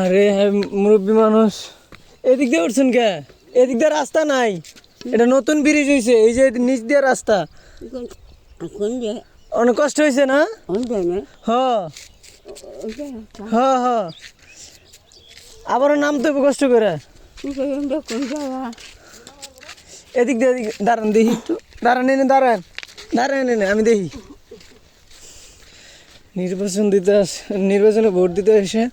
আরে মুরব্বী মানুষ এদিক দিয়ে উঠছেন কে? এদিক দিয়ে রাস্তা নাই, এটা নতুন ব্রিজ হয়েছে, এই যে নিচ দিয়ে রাস্তা। অনেক কষ্ট হয়েছে না? হ হ হ আবারও নামতে হবে কষ্ট করে। এদিক দিয়ে দাঁড়ান দেখি একটু, দাঁড়ান এনে দাঁড়ান, দাঁড়ান এনে আমি দেখি। নির্বাচনে ভোট দিতে এসে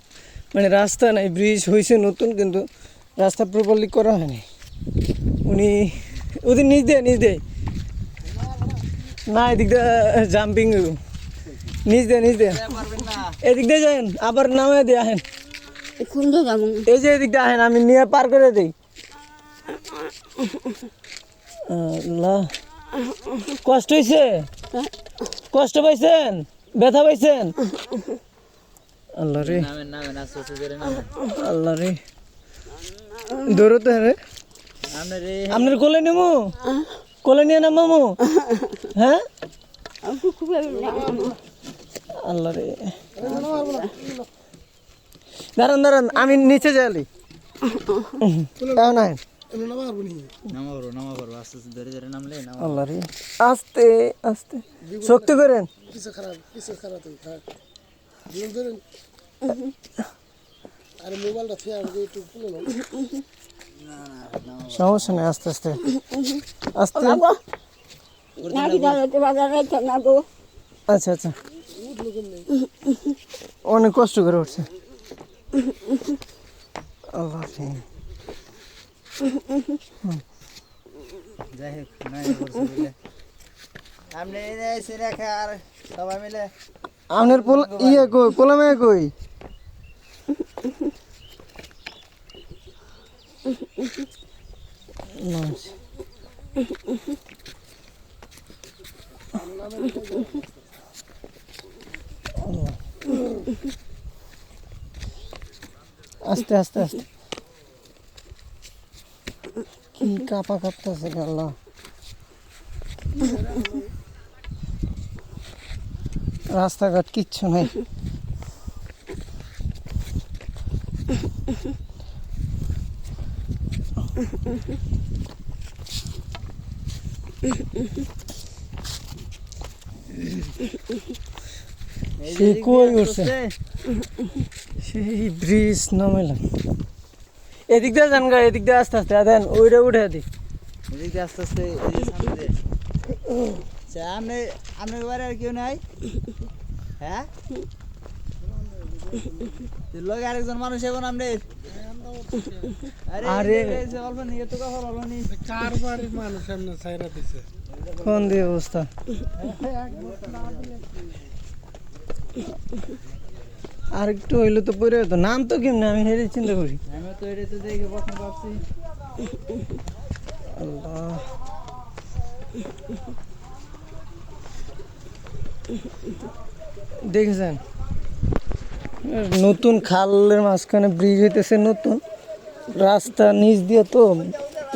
মানে রাস্তা নাই, ব্রিজ হয়েছে নতুন কিন্তু রাস্তা প্রপারলি করা হয়নি। উনি ওদের নিচ দেয় না, এদিক দিয়ে জাম্পিং নিচ দিয়ে এদিক দিয়ে যান, আবার নামে দিয়ে আহেন, এই যে এদিক দিয়ে আহেন, আমি নিয়ে পার করে দিই। আল্লাহ, কষ্ট হয়েছে? কষ্ট পাইছেন? ব্যথা পাইছেন? আল্লাহ রে, আল্লাহ রে, দৌড়তে রে আপনার কোলে নেমু, কোলে নিয়ে না মামু। হ্যাঁ আল্লাহ রে, দাঁড়ান আমি নিচে যাই। আল্লাহ রে, আস্তে আস্তে শক্তি করেন। সমস্যা নেই, আস্তে আস্তে আস্তে। আচ্ছা আচ্ছা, অনেক কষ্ট করে উঠছে। আল্লাহ যাই হোক, সবাই মিলে আপনার ইয়ে কই, পোলা মেয়ে কই? আস্তে আস্তে আস্তে, কি কাপা কাঁপতেছে আল্লাহ। রাস্তাঘাট কিচ্ছু নাই। সে কই উঠছে, সেই ব্রিজ নামাইলাম। এদিক দিয়ে যান গা, এদিক দিয়ে আস্তে আস্তে দেন, ওইটা উঠে দিই। এদিক দিয়ে আস্তে আস্তে সামনে দিয়ে। আপনার বাড়ি আর কেউ নাই? হ্যাঁ, লোক আরেকজন মানুষ এখন আপনার। আরে অল্প নিয়ে তো কথা বলো নি, কার বাড়ির মানুষ এমনি ছাইরা দিছে, কোন দিয়ে অবস্থা। আর একটু হইলে তো পরে হতো, নাম তো কেমনে আমি হেরে চিন্তা করি। আমি তো এটা তো দেখে প্রথম ভাবছি। আল্লাহ, দেখেছেন নতুন খালের মাঝখানে ব্রিজ হইতেছে, নতুন রাস্তা নিচ দিয়ে তো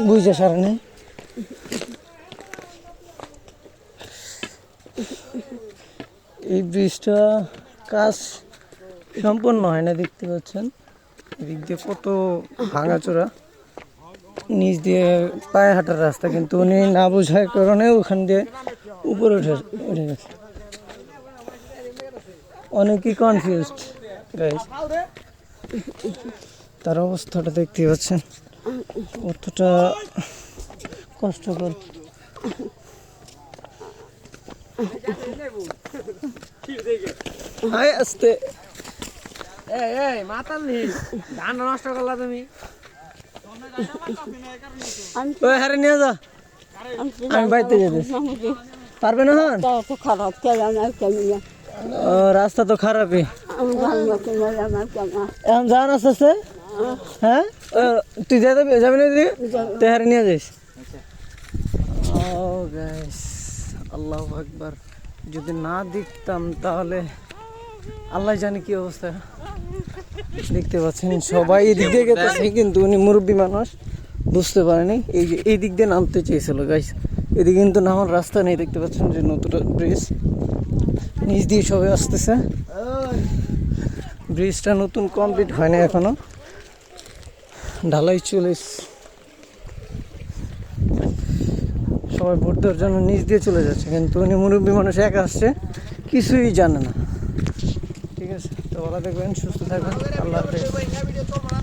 বুঝে সারে নেই। এই ব্রিজটা কাজ সম্পূর্ণ হয় না, দেখতে পাচ্ছেন এদিক দিয়ে কত ভাঙাচোরা, নিচ দিয়ে পায়ে হাঁটার রাস্তা, কিন্তু উনি না বোঝার কারণে ওখান দিয়ে উপরে উঠে গেছে। অনেকই কনফিউজড গাইস, তার অবস্থাটা দেখতে পাচ্ছেন কতটা কষ্টকর। আস্তে মাতাল নি, ধান নষ্ট করলা তুমি। ওই হারে নিয়ে যা, আমি বাড়িতে যেতে পারবে না। রাস্তা তো খারাপই, এখন যান আস্তে আস্তে। হ্যাঁ তুই যাবি না দিদি, তুই হারে নিয়ে যাইস। ও গাইস, আল্লাহু আকবার, যদি না দেখতাম তাহলে আল্লাহ জানে কি অবস্থা। দেখতে পাচ্ছেন সবাই এদিক দিয়ে গেছে, কিন্তু উনি মুরব্বী মানুষ বুঝতে পারেনি। এই যে এই দিক দিয়ে নামতে চেয়েছিল গাইস, এদিকে কিন্তু নামার রাস্তা নেই। দেখতে পাচ্ছেন যে নতুন ব্রিজ, নিচ দিয়ে সবাই আসতেছে। ব্রিজটা নতুন কমপ্লিট হয় না এখনো, ঢালাই চলে এসছে। সবাই ভোট দেওয়ার জন্য নিচ দিয়ে চলে যাচ্ছে, কিন্তু উনি মুরব্বী মানুষ একা আসছে, কিছুই জানে না। ঠিক আছে, তো ভালো থাকবেন, সুস্থ থাকবেন, আল্লাহ হাফেজ।